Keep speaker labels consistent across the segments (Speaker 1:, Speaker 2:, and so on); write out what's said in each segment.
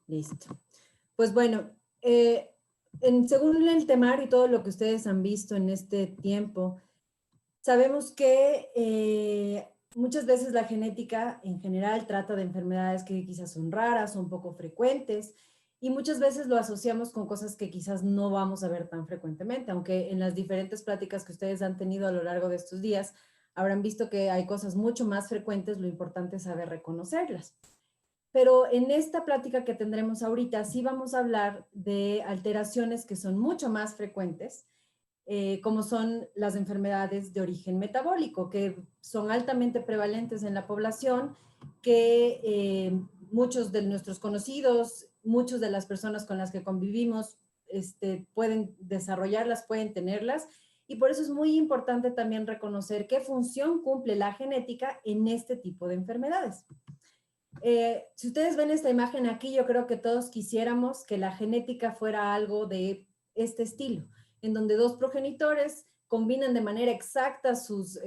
Speaker 1: Listo. Pues bueno, según el temario y todo lo que ustedes han visto en este tiempo, sabemos que muchas veces la genética en general trata de enfermedades que quizás son raras, son poco frecuentes, y muchas veces lo asociamos con cosas que quizás no vamos a ver tan frecuentemente, aunque en las diferentes pláticas que ustedes han tenido a lo largo de estos días habrán visto que hay cosas mucho más frecuentes, lo importante es saber reconocerlas. Pero en esta plática que tendremos ahorita sí vamos a hablar de alteraciones que son mucho más frecuentes, como son las enfermedades de origen metabólico, que son altamente prevalentes en la población, que muchos de nuestros conocidos, muchas de las personas con las que convivimos pueden desarrollarlas, pueden tenerlas, y por eso es muy importante también reconocer qué función cumple la genética en este tipo de enfermedades. Si ustedes ven esta imagen aquí, yo creo que todos quisiéramos que la genética fuera algo de este estilo, en donde dos progenitores combinan de manera exacta sus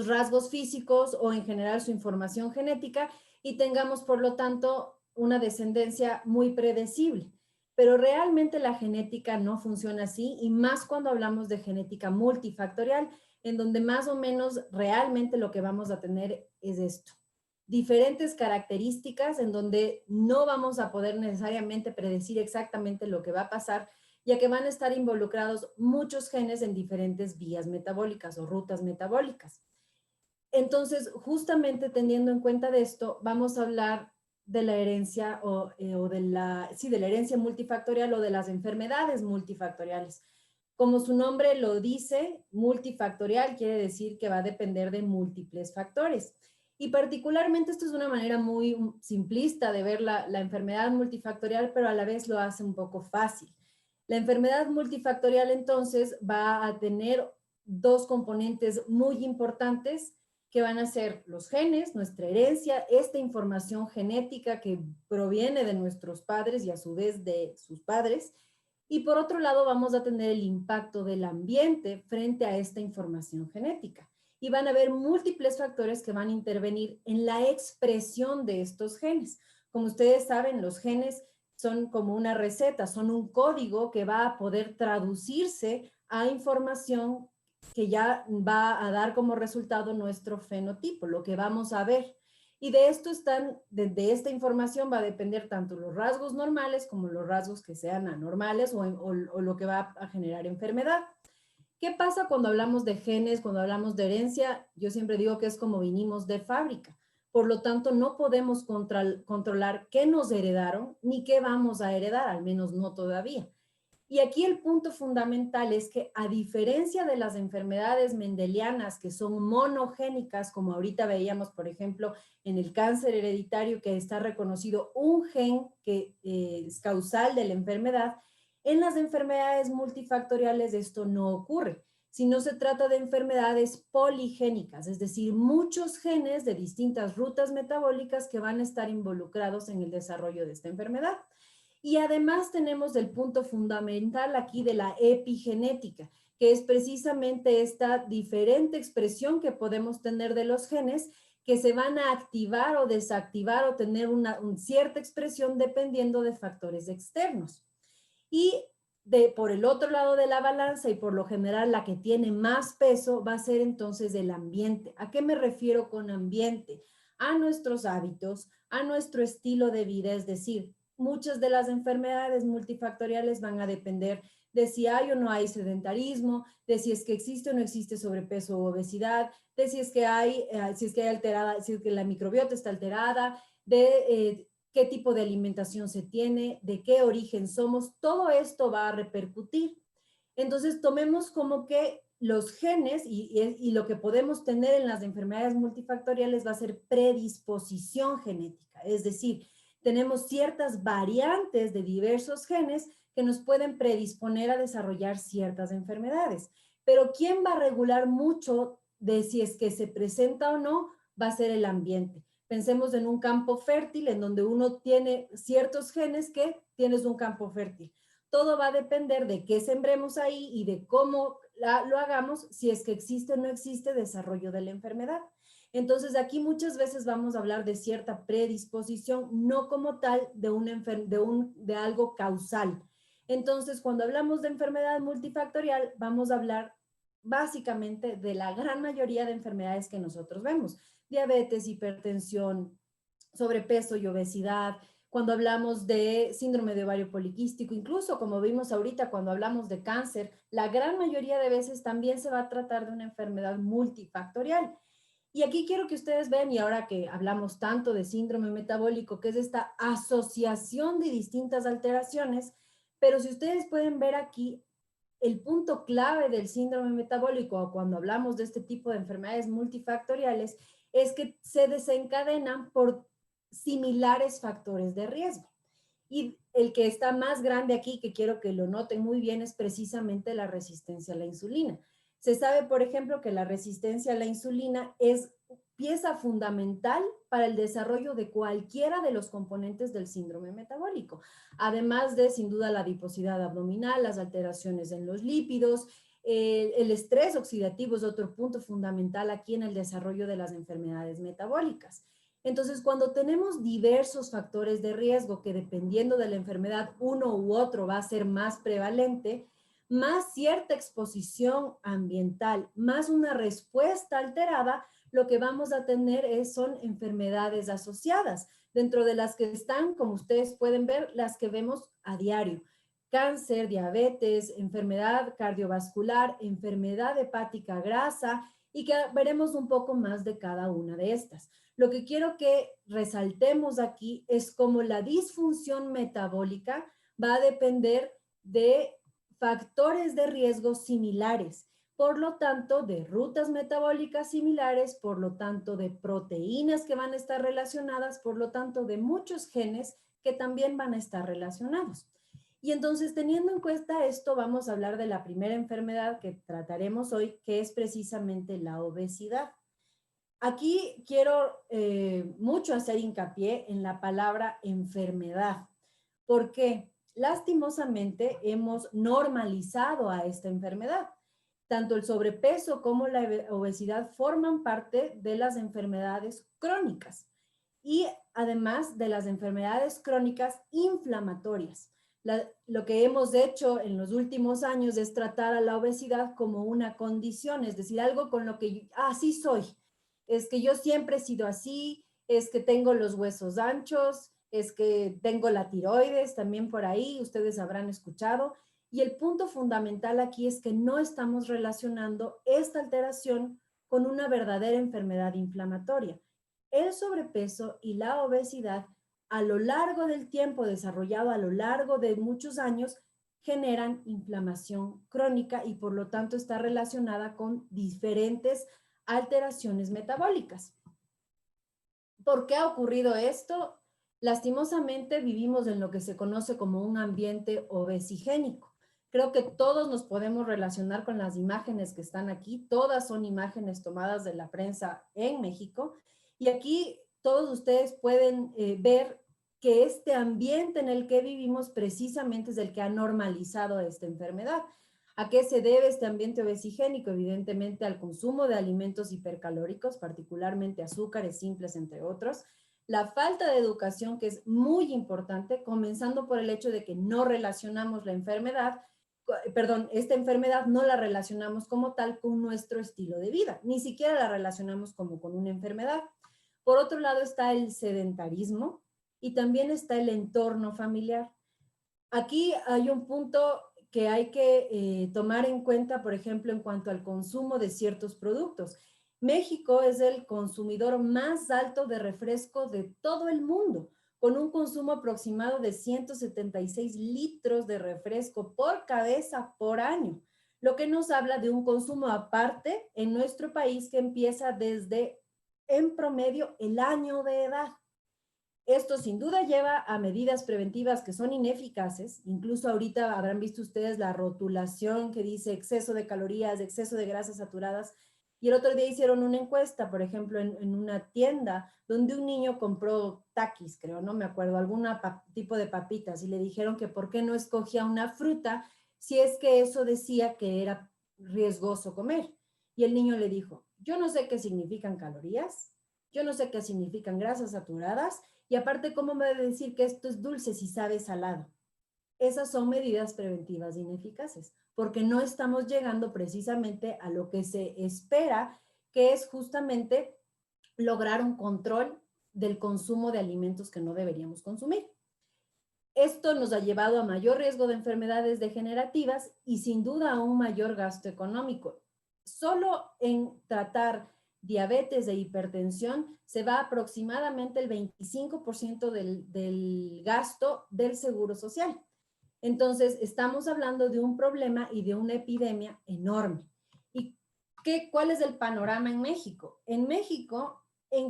Speaker 1: rasgos físicos o en general su información genética y tengamos, por lo tanto, una descendencia muy predecible. Pero realmente la genética no funciona así, y más cuando hablamos de genética multifactorial, en donde más o menos realmente lo que vamos a tener es esto: diferentes características en donde no vamos a poder necesariamente predecir exactamente lo que va a pasar, ya que van a estar involucrados muchos genes en diferentes vías metabólicas o rutas metabólicas. Entonces, justamente teniendo en cuenta de esto, vamos a hablar de la herencia de la herencia multifactorial o de las enfermedades multifactoriales. Como su nombre lo dice, multifactorial quiere decir que va a depender de múltiples factores. Y particularmente esto es una manera muy simplista de ver la enfermedad multifactorial, pero a la vez lo hace un poco fácil. La enfermedad multifactorial entonces va a tener dos componentes muy importantes que van a ser los genes, nuestra herencia, esta información genética que proviene de nuestros padres y a su vez de sus padres. Y por otro lado vamos a tener el impacto del ambiente frente a esta información genética. Y van a haber múltiples factores que van a intervenir en la expresión de estos genes. Como ustedes saben, los genes son como una receta, son un código que va a poder traducirse a información que ya va a dar como resultado nuestro fenotipo, lo que vamos a ver. Y de esto de esta información va a depender tanto los rasgos normales como los rasgos que sean anormales o lo que va a generar enfermedad. ¿Qué pasa cuando hablamos de genes, cuando hablamos de herencia? Yo siempre digo que es como vinimos de fábrica. Por lo tanto, no podemos controlar qué nos heredaron ni qué vamos a heredar, al menos no todavía. Y aquí el punto fundamental es que, a diferencia de las enfermedades mendelianas que son monogénicas, como ahorita veíamos, por ejemplo, en el cáncer hereditario, que está reconocido un gen que es causal de la enfermedad, en las enfermedades multifactoriales esto no ocurre, sino se trata de enfermedades poligénicas, es decir, muchos genes de distintas rutas metabólicas que van a estar involucrados en el desarrollo de esta enfermedad. Y además tenemos el punto fundamental aquí de la epigenética, que es precisamente esta diferente expresión que podemos tener de los genes, que se van a activar o desactivar o tener una cierta expresión dependiendo de factores externos. Y por el otro lado de la balanza, y por lo general la que tiene más peso, va a ser entonces el ambiente. ¿A qué me refiero con ambiente? A nuestros hábitos, a nuestro estilo de vida, es decir, muchas de las enfermedades multifactoriales van a depender de si hay o no hay sedentarismo, de si es que existe o no existe sobrepeso o obesidad, de si es que hay alterada, si es que la microbiota está alterada, de qué tipo de alimentación se tiene, de qué origen somos. Todo esto va a repercutir. Entonces, tomemos como que los genes y lo que podemos tener en las enfermedades multifactoriales va a ser predisposición genética, es decir, tenemos ciertas variantes de diversos genes que nos pueden predisponer a desarrollar ciertas enfermedades. Pero ¿quién va a regular mucho de si es que se presenta o no? Va a ser el ambiente. Pensemos en un campo fértil en donde uno tiene ciertos genes que tienes un campo fértil. Todo va a depender de qué sembremos ahí y de cómo lo hagamos, si es que existe o no existe desarrollo de la enfermedad. Entonces, aquí muchas veces vamos a hablar de cierta predisposición, no como tal de algo causal. Entonces, cuando hablamos de enfermedad multifactorial, vamos a hablar básicamente de la gran mayoría de enfermedades que nosotros vemos: diabetes, hipertensión, sobrepeso y obesidad. Cuando hablamos de síndrome de ovario poliquístico, incluso como vimos ahorita cuando hablamos de cáncer, la gran mayoría de veces también se va a tratar de una enfermedad multifactorial. Y aquí quiero que ustedes vean, y ahora que hablamos tanto de síndrome metabólico, que es esta asociación de distintas alteraciones, pero si ustedes pueden ver aquí, el punto clave del síndrome metabólico, o cuando hablamos de este tipo de enfermedades multifactoriales, es que se desencadenan por similares factores de riesgo. Y el que está más grande aquí, que quiero que lo noten muy bien, es precisamente la resistencia a la insulina. Se sabe, por ejemplo, que la resistencia a la insulina es pieza fundamental para el desarrollo de cualquiera de los componentes del síndrome metabólico, además de, sin duda, la adiposidad abdominal, las alteraciones en los lípidos. El estrés oxidativo es otro punto fundamental aquí en el desarrollo de las enfermedades metabólicas. Entonces, cuando tenemos diversos factores de riesgo que, dependiendo de la enfermedad, uno u otro va a ser más prevalente, más cierta exposición ambiental, más una respuesta alterada, lo que vamos a tener son enfermedades asociadas, dentro de las que están, como ustedes pueden ver, las que vemos a diario: cáncer, diabetes, enfermedad cardiovascular, enfermedad hepática grasa, y que veremos un poco más de cada una de estas. Lo que quiero que resaltemos aquí es cómo la disfunción metabólica va a depender de factores de riesgo similares, por lo tanto, de rutas metabólicas similares, por lo tanto, de proteínas que van a estar relacionadas, por lo tanto, de muchos genes que también van a estar relacionados. Y entonces, teniendo en cuenta esto, vamos a hablar de la primera enfermedad que trataremos hoy, que es precisamente la obesidad. Aquí quiero mucho hacer hincapié en la palabra enfermedad, porque lastimosamente hemos normalizado a esta enfermedad. Tanto el sobrepeso como la obesidad forman parte de las enfermedades crónicas y además de las enfermedades crónicas inflamatorias. Lo que hemos hecho en los últimos años es tratar a la obesidad como una condición, es decir, algo con lo que así soy. Es que yo siempre he sido así, es que tengo los huesos anchos, es que tengo la tiroides, también por ahí ustedes habrán escuchado. Y el punto fundamental aquí es que no estamos relacionando esta alteración con una verdadera enfermedad inflamatoria. El sobrepeso y la obesidad, a lo largo del tiempo desarrollado, a lo largo de muchos años, generan inflamación crónica y por lo tanto está relacionada con diferentes alteraciones metabólicas. ¿Por qué ha ocurrido esto? Lastimosamente vivimos en lo que se conoce como un ambiente obesigénico. Creo que todos nos podemos relacionar con las imágenes que están aquí. Todas son imágenes tomadas de la prensa en México. Y aquí todos ustedes pueden ver que este ambiente en el que vivimos precisamente es el que ha normalizado esta enfermedad. ¿A qué se debe este ambiente obesigénico? Evidentemente al consumo de alimentos hipercalóricos, particularmente azúcares simples, entre otros. La falta de educación, que es muy importante, comenzando por el hecho de que no relacionamos la enfermedad, esta enfermedad no la relacionamos como tal con nuestro estilo de vida, ni siquiera la relacionamos como con una enfermedad. Por otro lado está el sedentarismo y también está el entorno familiar. Aquí hay un punto que hay que tomar en cuenta, por ejemplo, en cuanto al consumo de ciertos productos. México es el consumidor más alto de refresco de todo el mundo, con un consumo aproximado de 176 litros de refresco por cabeza por año, lo que nos habla de un consumo aparte en nuestro país que empieza desde, en promedio, el año de edad. Esto sin duda lleva a medidas preventivas que son ineficaces. Incluso ahorita habrán visto ustedes la rotulación que dice exceso de calorías, exceso de grasas saturadas. Y el otro día hicieron una encuesta, por ejemplo, en una tienda donde un niño compró taquis, creo, no me acuerdo, algún tipo de papitas, y le dijeron que por qué no escogía una fruta si es que eso decía que era riesgoso comer. Y el niño le dijo, Yo no sé qué significan calorías, yo no sé qué significan grasas saturadas, y aparte, ¿cómo me debe decir que esto es dulce si sabe salado? Esas son medidas preventivas ineficaces, porque no estamos llegando precisamente a lo que se espera, que es justamente lograr un control del consumo de alimentos que no deberíamos consumir. Esto nos ha llevado a mayor riesgo de enfermedades degenerativas y sin duda a un mayor gasto económico. Solo en tratar diabetes e hipertensión se va aproximadamente el 25% del gasto del seguro social. Entonces, estamos hablando de un problema y de una epidemia enorme. ¿Y cuál es el panorama en México? En México,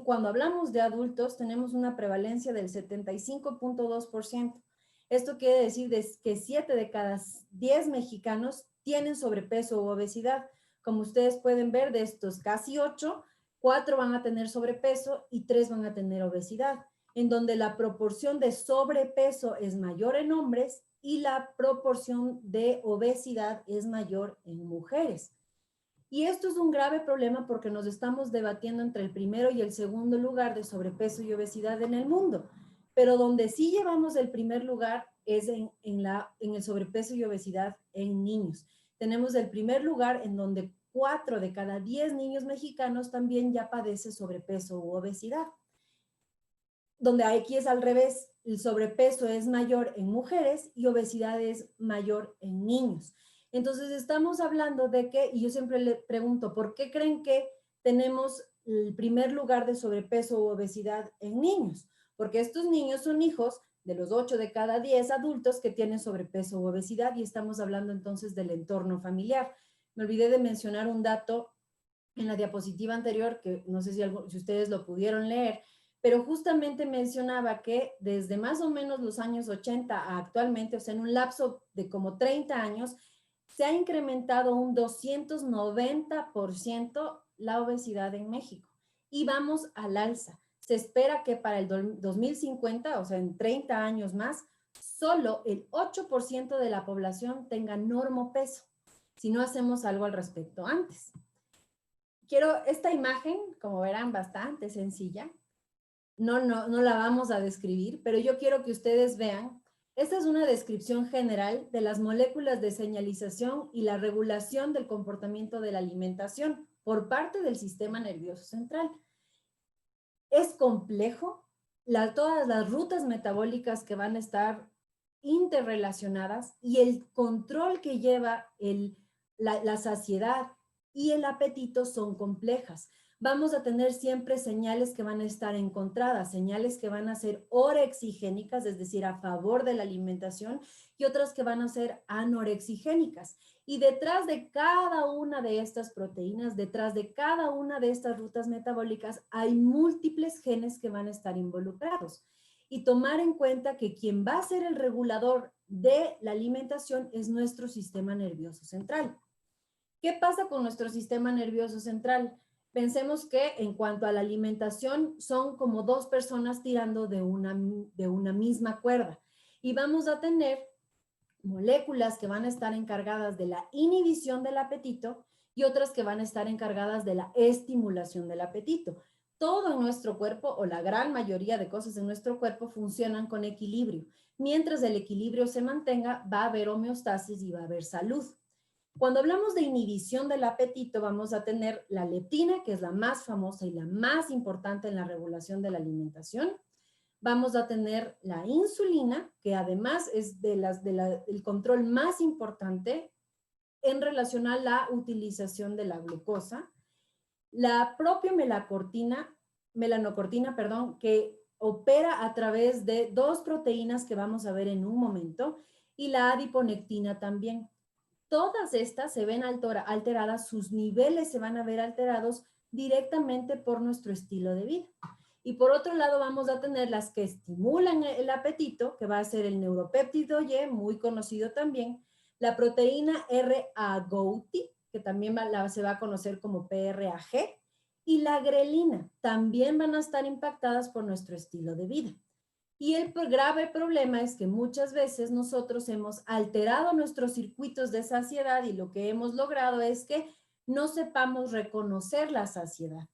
Speaker 1: cuando hablamos de adultos, tenemos una prevalencia del 75.2%. Esto quiere decir que 7 de cada 10 mexicanos tienen sobrepeso u obesidad. Como ustedes pueden ver, de estos casi 8, 4 van a tener sobrepeso y 3 van a tener obesidad, en donde la proporción de sobrepeso es mayor en hombres y la proporción de obesidad es mayor en mujeres. Y esto es un grave problema porque nos estamos debatiendo entre el primero y el segundo lugar de sobrepeso y obesidad en el mundo. Pero donde sí llevamos el primer lugar es en el sobrepeso y obesidad en niños. Tenemos el primer lugar en donde 4 de cada 10 niños mexicanos también ya padece sobrepeso u obesidad. Donde aquí es al revés, el sobrepeso es mayor en mujeres y obesidad es mayor en niños. Entonces estamos hablando de que, y yo siempre le pregunto, ¿por qué creen que tenemos el primer lugar de sobrepeso u obesidad en niños? Porque estos niños son hijos de los 8 de cada 10 adultos que tienen sobrepeso u obesidad, y estamos hablando entonces del entorno familiar. Me olvidé de mencionar un dato en la diapositiva anterior, que no sé si ustedes lo pudieron leer, pero justamente mencionaba que desde más o menos los años 80 a actualmente, o sea, en un lapso de como 30 años, se ha incrementado un 290% la obesidad en México y vamos al alza. Se espera que para el 2050, o sea, en 30 años más, solo el 8% de la población tenga normopeso, si no hacemos algo al respecto antes. Quiero esta imagen, como verán, bastante sencilla. No la vamos a describir, pero yo quiero que ustedes vean. Esta es una descripción general de las moléculas de señalización y la regulación del comportamiento de la alimentación por parte del sistema nervioso central. Es complejo, todas las rutas metabólicas que van a estar interrelacionadas y el control que lleva la saciedad y el apetito son complejas. Vamos a tener siempre señales que van a estar encontradas, señales que van a ser orexigénicas, es decir, a favor de la alimentación, y otras que van a ser anorexigénicas. Y detrás de cada una de estas proteínas, detrás de cada una de estas rutas metabólicas, hay múltiples genes que van a estar involucrados. Y tomar en cuenta que quien va a ser el regulador de la alimentación es nuestro sistema nervioso central. ¿Qué pasa con nuestro sistema nervioso central? Pensemos que en cuanto a la alimentación son como dos personas tirando de una misma cuerda y vamos a tener moléculas que van a estar encargadas de la inhibición del apetito y otras que van a estar encargadas de la estimulación del apetito. Todo en nuestro cuerpo, o la gran mayoría de cosas en nuestro cuerpo, funcionan con equilibrio. Mientras el equilibrio se mantenga, va a haber homeostasis y va a haber salud. Cuando hablamos de inhibición del apetito, vamos a tener la leptina, que es la más famosa y la más importante en la regulación de la alimentación. Vamos a tener la insulina, que además es el control más importante en relación a la utilización de la glucosa. La propia melanocortina, que opera a través de dos proteínas que vamos a ver en un momento, y la adiponectina también. Todas estas se ven alteradas, sus niveles se van a ver alterados directamente por nuestro estilo de vida. Y por otro lado vamos a tener las que estimulan el apetito, que va a ser el neuropéptido Y, muy conocido también, la proteína RAGouti, que también se va a conocer como PRAG, y la grelina, también van a estar impactadas por nuestro estilo de vida. Y el grave problema es que muchas veces nosotros hemos alterado nuestros circuitos de saciedad y lo que hemos logrado es que no sepamos reconocer la saciedad.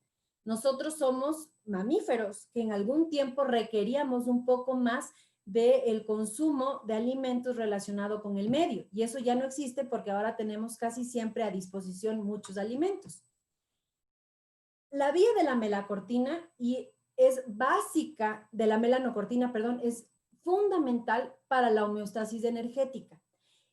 Speaker 1: Nosotros somos mamíferos que en algún tiempo requeríamos un poco más del consumo de alimentos relacionado con el medio. Y eso ya no existe porque ahora tenemos casi siempre a disposición muchos alimentos. La vía de la melacortina y es básica, de la melanocortina, perdón, es fundamental para la homeostasis energética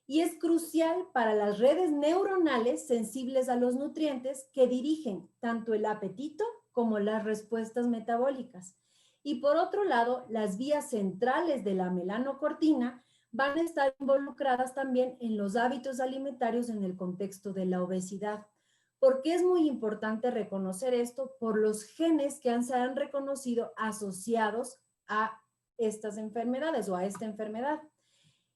Speaker 1: y es crucial para las redes neuronales sensibles a los nutrientes que dirigen tanto el apetito como las respuestas metabólicas. Y por otro lado, las vías centrales de la melanocortina van a estar involucradas también en los hábitos alimentarios en el contexto de la obesidad. ¿Por qué es muy importante reconocer esto? Por los genes que se han reconocido asociados a estas enfermedades o a esta enfermedad.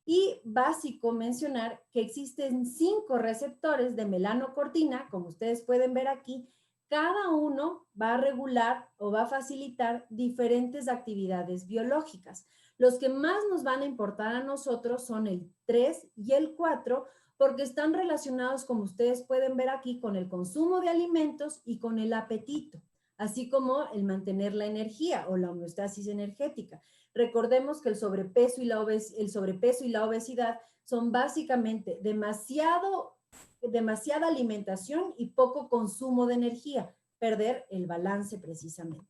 Speaker 1: Y básico mencionar que existen 5 receptores de melanocortina, como ustedes pueden ver aquí, cada uno va a regular o va a facilitar diferentes actividades biológicas. Los que más nos van a importar a nosotros son el 3 y el 4, porque están relacionados, como ustedes pueden ver aquí, con el consumo de alimentos y con el apetito, así como el mantener la energía o la homeostasis energética. Recordemos que el sobrepeso y la obesidad son básicamente demasiada alimentación y poco consumo de energía, perder el balance precisamente.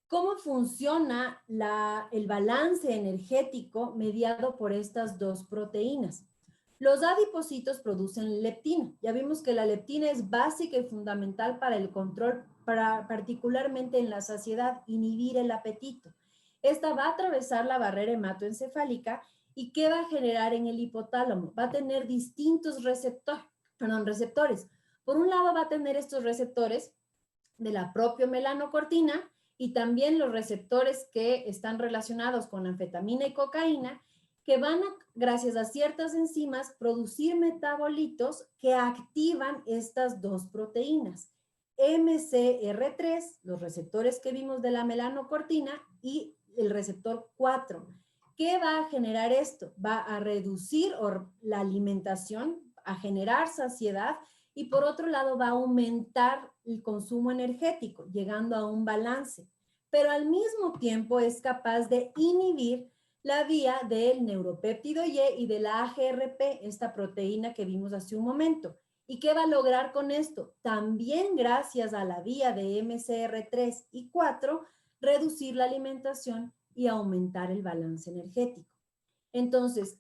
Speaker 1: ¿Cómo funciona el balance energético mediado por estas dos proteínas? Los adipocitos producen leptina. Ya vimos que la leptina es básica y fundamental para el control, particularmente en la saciedad, inhibir el apetito. Esta va a atravesar la barrera hematoencefálica y ¿qué va a generar en el hipotálamo? Va a tener distintos receptores. Por un lado va a tener estos receptores de la propia melanocortina y también los receptores que están relacionados con anfetamina y cocaína, que van a, gracias a ciertas enzimas, producir metabolitos que activan estas dos proteínas. MCR3, los receptores que vimos de la melanocortina, y el receptor 4. ¿Qué va a generar esto? Va a reducir la alimentación, a generar saciedad y por otro lado va a aumentar el consumo energético, llegando a un balance. Pero al mismo tiempo es capaz de inhibir la vía del neuropéptido Y y de la AGRP, esta proteína que vimos hace un momento. ¿Y qué va a lograr con esto? También gracias a la vía de MCR3 y 4, reducir la alimentación y aumentar el balance energético. Entonces,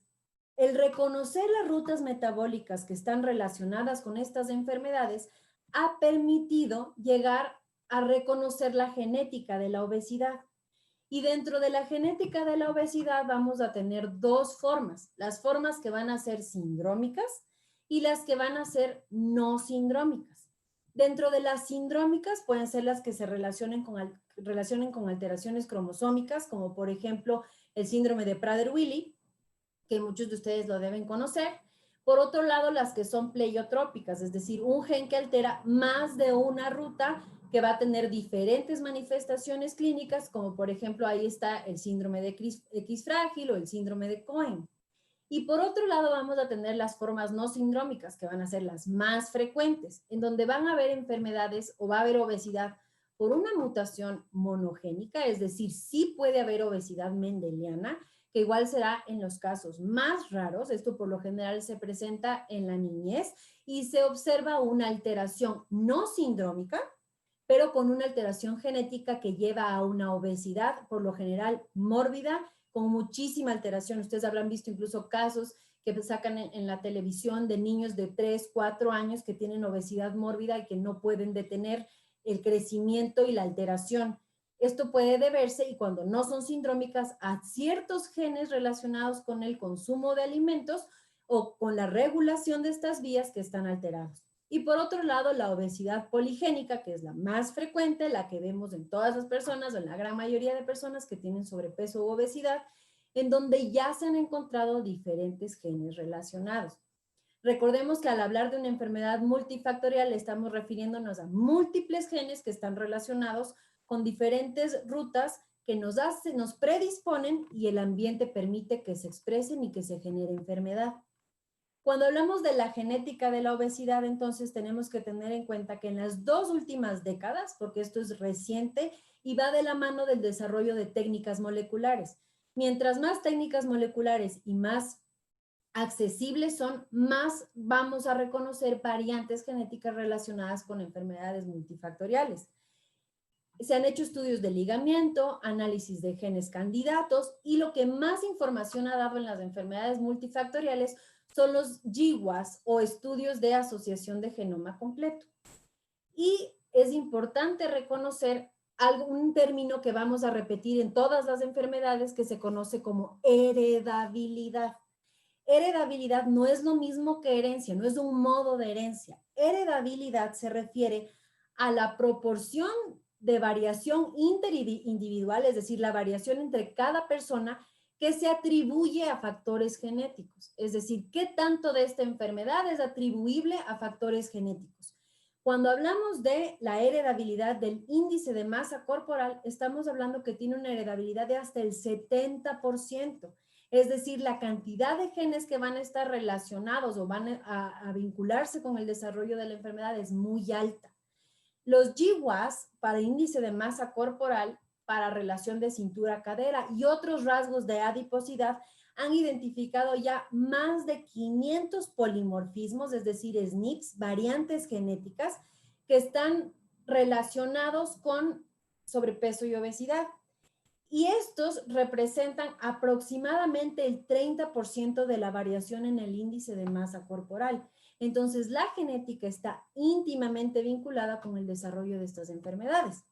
Speaker 1: el reconocer las rutas metabólicas que están relacionadas con estas enfermedades ha permitido llegar a reconocer la genética de la obesidad. Y dentro de la genética de la obesidad vamos a tener dos formas, las formas que van a ser sindrómicas y las que van a ser no sindrómicas. Dentro de las sindrómicas pueden ser las que se relacionen con alteraciones cromosómicas, como por ejemplo el síndrome de Prader-Willi, que muchos de ustedes lo deben conocer. Por otro lado, las que son pleiotrópicas, es decir, un gen que altera más de una ruta que va a tener diferentes manifestaciones clínicas, como por ejemplo ahí está el síndrome de X frágil o el síndrome de Cohen. Y por otro lado vamos a tener las formas no sindrómicas, que van a ser las más frecuentes, en donde van a haber enfermedades o va a haber obesidad por una mutación monogénica, es decir, sí puede haber obesidad mendeliana, que igual será en los casos más raros. Esto por lo general se presenta en la niñez y se observa una alteración no sindrómica, pero con una alteración genética que lleva a una obesidad, por lo general mórbida, con muchísima alteración. Ustedes habrán visto incluso casos que sacan en la televisión de niños de 3, 4 años que tienen obesidad mórbida y que no pueden detener el crecimiento y la alteración. Esto puede deberse, y cuando no son sindrómicas, a ciertos genes relacionados con el consumo de alimentos o con la regulación de estas vías que están alterados. Y por otro lado, la obesidad poligénica, que es la más frecuente, la que vemos en todas las personas o en la gran mayoría de personas que tienen sobrepeso u obesidad, en donde ya se han encontrado diferentes genes relacionados. Recordemos que al hablar de una enfermedad multifactorial estamos refiriéndonos a múltiples genes que están relacionados con diferentes rutas que nos predisponen y el ambiente permite que se expresen y que se genere enfermedad. Cuando hablamos de la genética de la obesidad, entonces tenemos que tener en cuenta que en las 2 últimas décadas, porque esto es reciente y va de la mano del desarrollo de técnicas moleculares. Mientras más técnicas moleculares y más accesibles son, más vamos a reconocer variantes genéticas relacionadas con enfermedades multifactoriales. Se han hecho estudios de ligamiento, análisis de genes candidatos y lo que más información ha dado en las enfermedades multifactoriales son los GWAS o estudios de asociación de genoma completo. Y es importante reconocer un término que vamos a repetir en todas las enfermedades que se conoce como heredabilidad. Heredabilidad no es lo mismo que herencia, no es un modo de herencia. Heredabilidad se refiere a la proporción de variación interindividual, es decir, la variación entre cada persona que se atribuye a factores genéticos. Es decir, ¿qué tanto de esta enfermedad es atribuible a factores genéticos? Cuando hablamos de la heredabilidad del índice de masa corporal, estamos hablando que tiene una heredabilidad de hasta el 70%. Es decir, la cantidad de genes que van a estar relacionados o van a vincularse con el desarrollo de la enfermedad es muy alta. Los GWAS para índice de masa corporal, para relación de cintura-cadera y otros rasgos de adiposidad han identificado ya más de 500 polimorfismos, es decir, SNPs, variantes genéticas, que están relacionados con sobrepeso y obesidad. Y estos representan aproximadamente el 30% de la variación en el índice de masa corporal. Entonces, la genética está íntimamente vinculada con el desarrollo de estas enfermedades.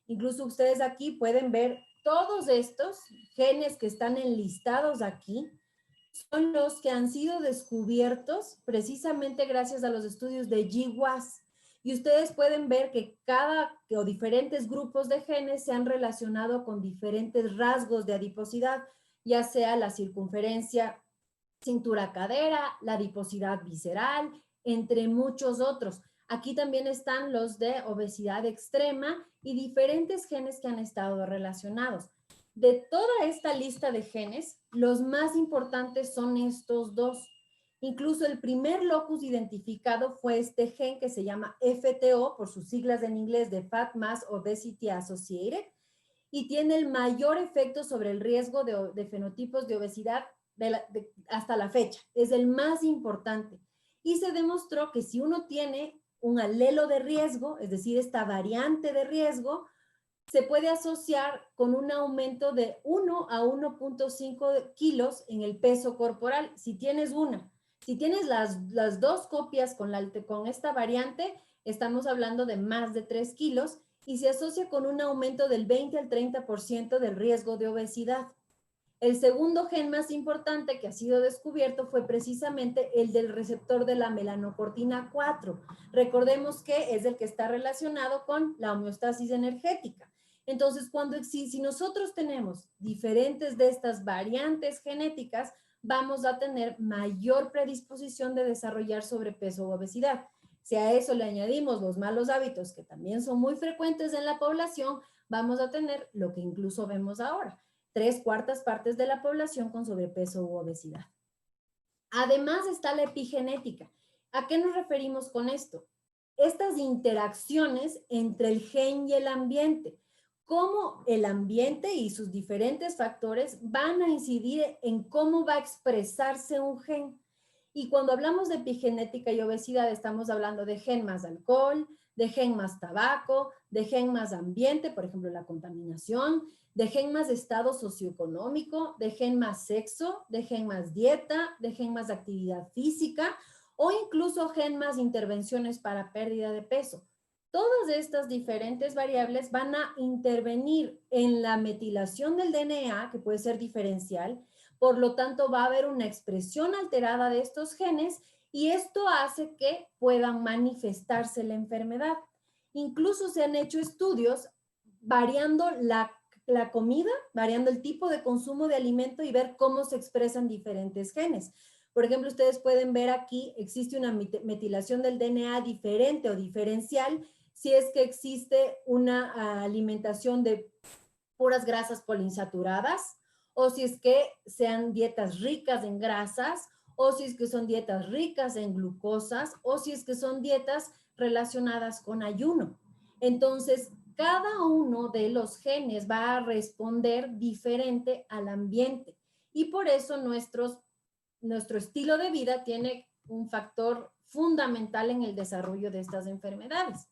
Speaker 1: Incluso ustedes aquí pueden ver todos estos genes que están enlistados aquí, son los que han sido descubiertos precisamente gracias a los estudios de GWAS. Y ustedes pueden ver que o diferentes grupos de genes se han relacionado con diferentes rasgos de adiposidad, ya sea la circunferencia cintura-cadera, la adiposidad visceral, entre muchos otros. Aquí también están los de obesidad extrema y diferentes genes que han estado relacionados. De toda esta lista de genes, los más importantes son estos dos. Incluso el primer locus identificado fue este gen que se llama FTO, por sus siglas en inglés de Fat Mass Obesity Associated, y tiene el mayor efecto sobre el riesgo de fenotipos de obesidad hasta la fecha. Es el más importante. Y se demostró que si uno tiene un alelo de riesgo, es decir, esta variante de riesgo, se puede asociar con un aumento de 1 a 1.5 kilos en el peso corporal. Si tienes las dos copias con esta variante, estamos hablando de más de 3 kilos y se asocia con un aumento del 20 al 30% del riesgo de obesidad. El segundo gen más importante que ha sido descubierto fue precisamente el del receptor de la melanocortina 4. Recordemos que es el que está relacionado con la homeostasis energética. Entonces, si nosotros tenemos diferentes de estas variantes genéticas, vamos a tener mayor predisposición de desarrollar sobrepeso u obesidad. Si a eso le añadimos los malos hábitos, que también son muy frecuentes en la población, vamos a tener lo que incluso vemos ahora: 3/4 partes de la población con sobrepeso u obesidad. Además está la epigenética. ¿A qué nos referimos con esto? Estas interacciones entre el gen y el ambiente. Cómo el ambiente y sus diferentes factores van a incidir en cómo va a expresarse un gen. Y cuando hablamos de epigenética y obesidad, estamos hablando de gen más alcohol, de gen más tabaco, de gen más ambiente, por ejemplo, la contaminación, de gen más estado socioeconómico, de gen más sexo, de gen más dieta, de gen más actividad física o incluso gen más intervenciones para pérdida de peso. Todas estas diferentes variables van a intervenir en la metilación del DNA, que puede ser diferencial. Por lo tanto, va a haber una expresión alterada de estos genes y esto hace que puedan manifestarse la enfermedad. Incluso se han hecho estudios variando la comida, variando el tipo de consumo de alimento y ver cómo se expresan diferentes genes. Por ejemplo, ustedes pueden ver aquí, existe una metilación del DNA diferente o diferencial si es que existe una alimentación de puras grasas poliinsaturadas, o si es que sean dietas ricas en grasas, o si es que son dietas ricas en glucosas, o si es que son dietas relacionadas con ayuno. Entonces, cada uno de los genes va a responder diferente al ambiente y por eso nuestro estilo de vida tiene un factor fundamental en el desarrollo de estas enfermedades.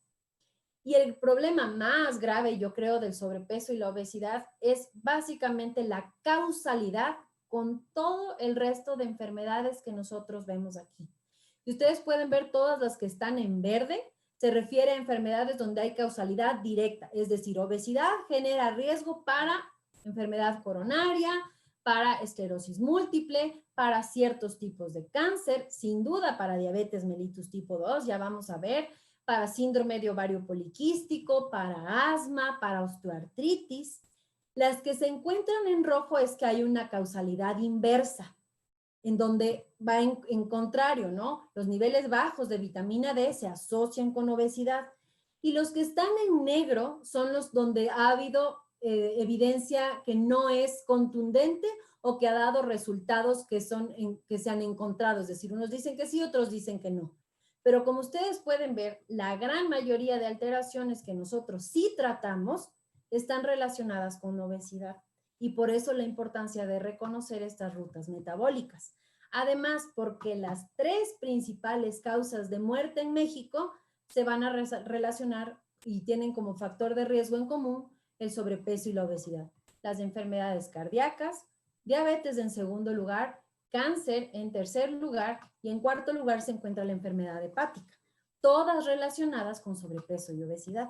Speaker 1: Y el problema más grave, yo creo, del sobrepeso y la obesidad es básicamente la causalidad con todo el resto de enfermedades que nosotros vemos aquí. Y ustedes pueden ver todas las que están en verde, se refiere a enfermedades donde hay causalidad directa, es decir, obesidad genera riesgo para enfermedad coronaria, para esclerosis múltiple, para ciertos tipos de cáncer, sin duda para diabetes mellitus tipo 2, ya vamos a ver, para síndrome de ovario poliquístico, para asma, para osteoartritis. Las que se encuentran en rojo es que hay una causalidad inversa, en donde va en contrario, ¿no? Los niveles bajos de vitamina D se asocian con obesidad. Y los que están en negro son los donde ha habido evidencia que no es contundente o que ha dado resultados que se han encontrado. Es decir, unos dicen que sí, otros dicen que no. Pero como ustedes pueden ver, la gran mayoría de alteraciones que nosotros sí tratamos están relacionadas con obesidad. Y por eso la importancia de reconocer estas rutas metabólicas. Además, porque las 3 principales causas de muerte en México se van a relacionar y tienen como factor de riesgo en común el sobrepeso y la obesidad. Las enfermedades cardíacas, diabetes en segundo lugar, cáncer en tercer lugar y en cuarto lugar se encuentra la enfermedad hepática, todas relacionadas con sobrepeso y obesidad.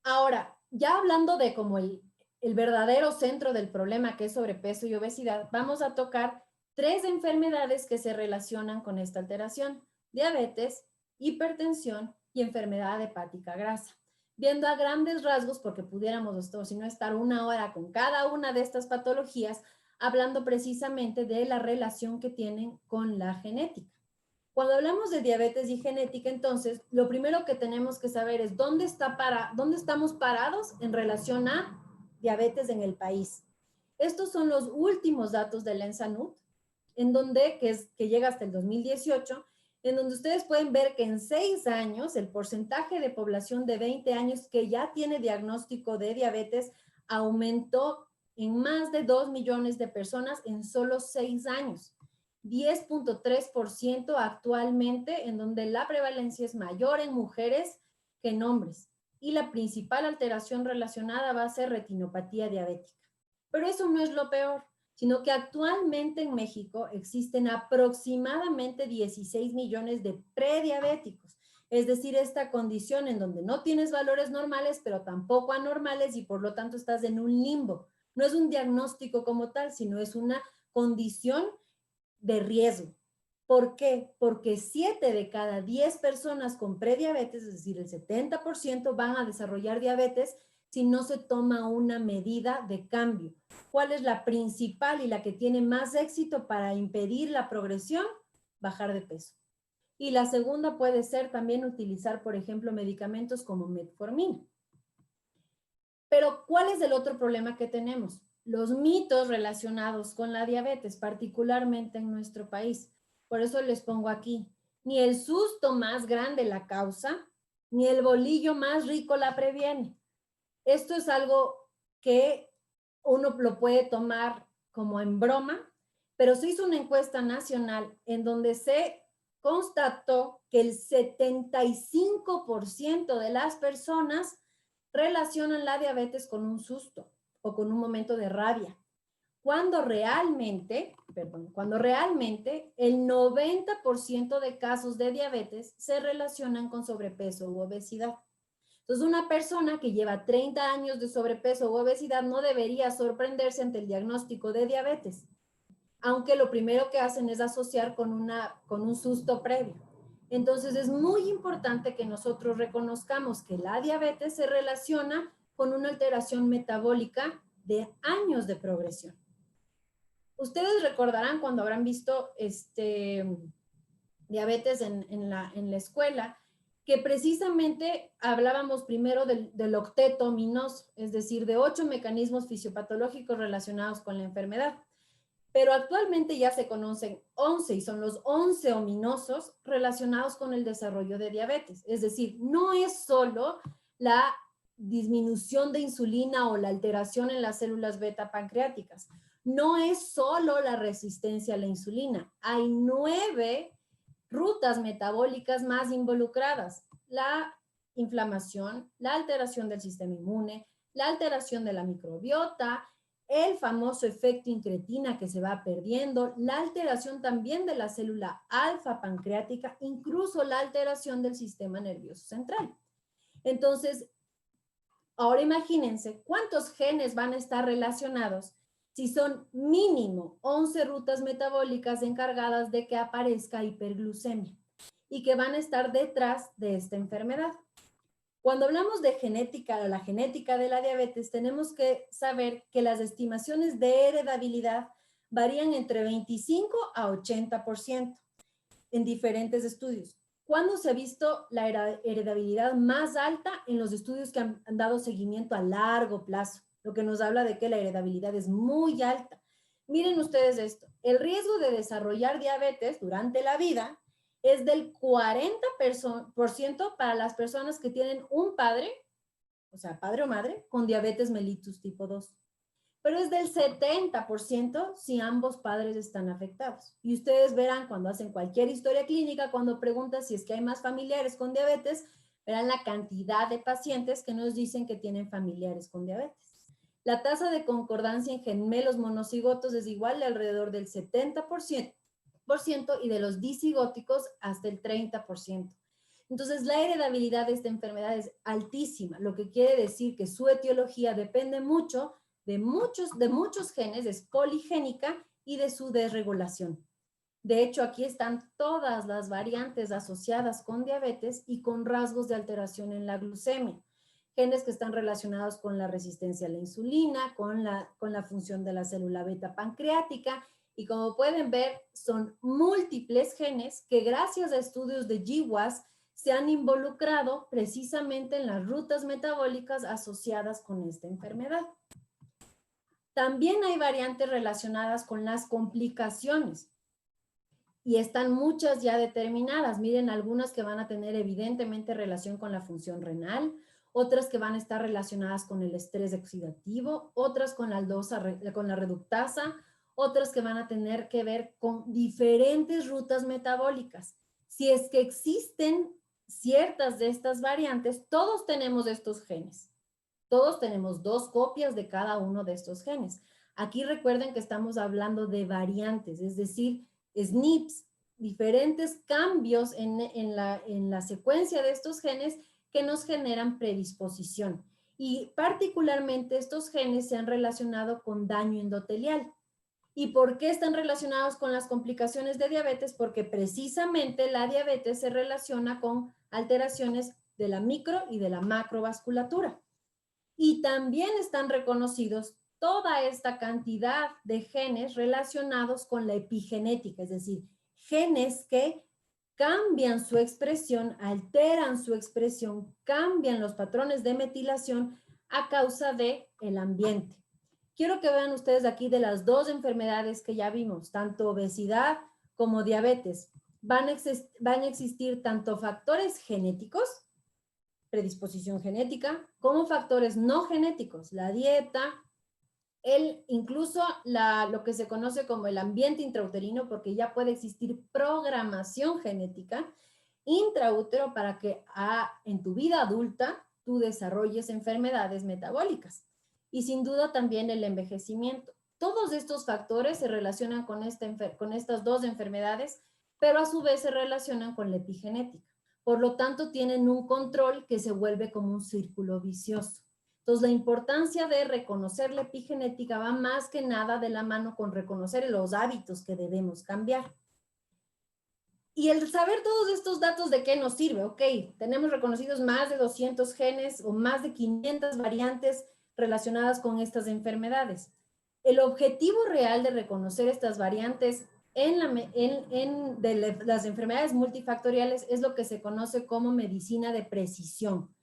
Speaker 1: Ahora, ya hablando de como el verdadero centro del problema que es sobrepeso y obesidad, vamos a tocar 3 enfermedades que se relacionan con esta alteración: diabetes, hipertensión y enfermedad hepática grasa. Viendo a grandes rasgos, porque pudiéramos, si no, estar una hora con cada una de estas patologías, hablando precisamente de la relación que tienen con la genética. Cuando hablamos de diabetes y genética, entonces, lo primero que tenemos que saber es dónde estamos parados en relación a diabetes en el país. Estos son los últimos datos del ENSANUT, en donde, que llega hasta el 2018, en donde ustedes pueden ver que en 6 años el porcentaje de población de 20 años que ya tiene diagnóstico de diabetes aumentó en más de 2 millones de personas en solo 6 años. 10.3% actualmente, en donde la prevalencia es mayor en mujeres que en hombres. Y la principal alteración relacionada va a ser retinopatía diabética. Pero eso no es lo peor, sino que actualmente en México existen aproximadamente 16 millones de prediabéticos. Es decir, esta condición en donde no tienes valores normales, pero tampoco anormales y por lo tanto estás en un limbo. No es un diagnóstico como tal, sino es una condición de riesgo. ¿Por qué? Porque 7 de cada 10 personas con prediabetes, es decir, el 70%, van a desarrollar diabetes si no se toma una medida de cambio. ¿Cuál es la principal y la que tiene más éxito para impedir la progresión? Bajar de peso. Y la segunda puede ser también utilizar, por ejemplo, medicamentos como metformina. Pero, ¿cuál es el otro problema que tenemos? Los mitos relacionados con la diabetes, particularmente en nuestro país. Por eso les pongo aquí, ni el susto más grande la causa, ni el bolillo más rico la previene. Esto es algo que uno lo puede tomar como en broma, pero se hizo una encuesta nacional en donde se constató que el 75% de las personas relacionan la diabetes con un susto o con un momento de rabia, cuando realmente el 90% de casos de diabetes se relacionan con sobrepeso u obesidad. Entonces, una persona que lleva 30 años de sobrepeso u obesidad no debería sorprenderse ante el diagnóstico de diabetes, aunque lo primero que hacen es asociar con un susto previo. Entonces, es muy importante que nosotros reconozcamos que la diabetes se relaciona con una alteración metabólica de años de progresión. Ustedes recordarán cuando habrán visto diabetes en la escuela, que precisamente hablábamos primero del octeto ominoso, es decir, de 8 mecanismos fisiopatológicos relacionados con la enfermedad. pero actualmente ya se conocen 11 y son los 11 ominosos relacionados con el desarrollo de diabetes. Es decir, no es solo la disminución de insulina o la alteración en las células beta pancreáticas. No es solo la resistencia a la insulina. Hay 9 rutas metabólicas más involucradas. La inflamación, la alteración del sistema inmune, la alteración de la microbiota, el famoso efecto incretina que se va perdiendo, la alteración también de la célula alfa pancreática, incluso la alteración del sistema nervioso central. Entonces, ahora imagínense cuántos genes van a estar relacionados si son mínimo 11 rutas metabólicas encargadas de que aparezca hiperglucemia y que van a estar detrás de esta enfermedad. Cuando hablamos de genética o la genética de la diabetes, tenemos que saber que las estimaciones de heredabilidad varían entre 25 a 80% en diferentes estudios. ¿Cuándo se ha visto la heredabilidad más alta? En los estudios que han dado seguimiento a largo plazo, lo que nos habla de que la heredabilidad es muy alta. Miren ustedes esto, el riesgo de desarrollar diabetes durante la vida es del 40% para las personas que tienen un padre, o sea, padre o madre, con diabetes mellitus tipo 2. Pero es del 70% si ambos padres están afectados. Y ustedes verán cuando hacen cualquier historia clínica, cuando preguntan si es que hay más familiares con diabetes, verán la cantidad de pacientes que nos dicen que tienen familiares con diabetes. La tasa de concordancia en gemelos monocigotos es igual de alrededor del 70% y de los disigóticos hasta el 30%. Entonces, la heredabilidad de esta enfermedad es altísima, lo que quiere decir que su etiología depende mucho de muchos genes, es poligénica y de su desregulación. De hecho, aquí están todas las variantes asociadas con diabetes y con rasgos de alteración en la glucemia. Genes que están relacionados con la resistencia a la insulina, con la función de la célula beta pancreática, y como pueden ver, son múltiples genes que gracias a estudios de GWAS se han involucrado precisamente en las rutas metabólicas asociadas con esta enfermedad. También hay variantes relacionadas con las complicaciones y están muchas ya determinadas. Miren, algunas que van a tener evidentemente relación con la función renal, otras que van a estar relacionadas con el estrés oxidativo, otras con la aldosa, con la reductasa, otras que van a tener que ver con diferentes rutas metabólicas. Si es que existen ciertas de estas variantes, todos tenemos estos genes. Todos tenemos 2 copias de cada uno de estos genes. Aquí recuerden que estamos hablando de variantes, es decir, SNPs, diferentes cambios en la secuencia de estos genes que nos generan predisposición. Y particularmente estos genes se han relacionado con daño endotelial. ¿Y por qué están relacionados con las complicaciones de diabetes? Porque precisamente la diabetes se relaciona con alteraciones de la micro y de la macrovasculatura. Y también están reconocidos toda esta cantidad de genes relacionados con la epigenética, es decir, genes que cambian su expresión, alteran su expresión, cambian los patrones de metilación a causa del ambiente. Quiero que vean ustedes aquí de las 2 enfermedades que ya vimos, tanto obesidad como diabetes. Van a existir tanto factores genéticos, predisposición genética, como factores no genéticos, la dieta, incluso lo que se conoce como el ambiente intrauterino, porque ya puede existir programación genética intraútero para que en tu vida adulta tú desarrolles enfermedades metabólicas. Y sin duda también el envejecimiento. Todos estos factores se relacionan con estas 2 enfermedades, pero a su vez se relacionan con la epigenética. Por lo tanto, tienen un control que se vuelve como un círculo vicioso. Entonces, la importancia de reconocer la epigenética va más que nada de la mano con reconocer los hábitos que debemos cambiar. Y el saber todos estos datos, ¿de qué nos sirve? Ok, tenemos reconocidos más de 200 genes o más de 500 variantes relacionadas con estas enfermedades. El objetivo real de reconocer estas variantes de las enfermedades multifactoriales es lo que se conoce como medicina de precisión.